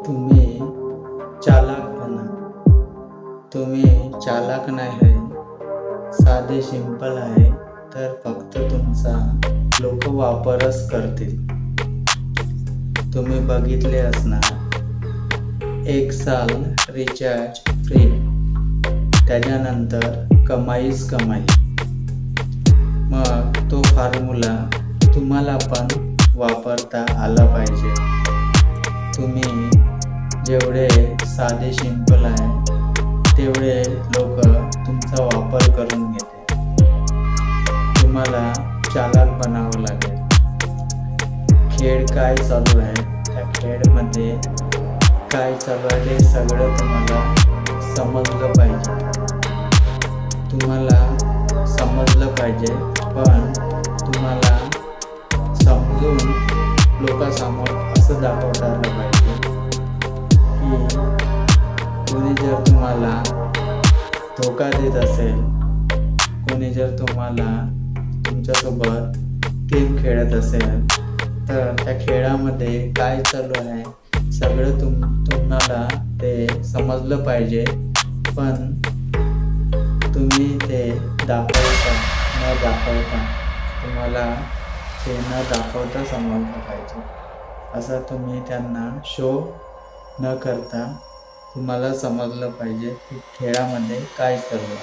तुम्ही चालाक बना. तुम्ही चालाक नाही आहे, साधे सिंपल आहे, तर फक्त तुमचा लोक वापरच करतील. तुम्ही बघितले असणार 1 साल रिचार्ज फ्री, त्याच्यानंतर कमाईच कमाई. मग तो फॉर्म्युला तुम्हाला पण वापरता आला पाहिजे. तुम्ही जेवढे साधे सिंपल आहे तेवढे लोक तुमचा वापर करून घेते. तुम्हाला चालाक बनावं लागेल. खेळ काय चालू आहे, त्या खेळमध्ये काय चालू आहे ते सगळं तुम्हाला समजलं पाहिजे. तुम्हाला समजलं पाहिजे, पण तुम्हाला समजून लोकांसमोर असं दाखवता आलं पाहिजे की कोणी जर तुम्हाला धोका देत असेल, कोणी जर तुम्हाला तुमच्यासोबत गेम खेळत असेल, तर त्या खेळामध्ये काय चालू आहे सगळं तुम्हाला ते समजलं पाहिजे. पण तुम्ही ते दाखवता न दाखवता तुम्हाला ते न दाखवता समजलं पाहिजे. असं तुम्ही त्यांना शो न करता तुम्हाला समजलं पाहिजे की खेळामध्ये काय चालू आहे.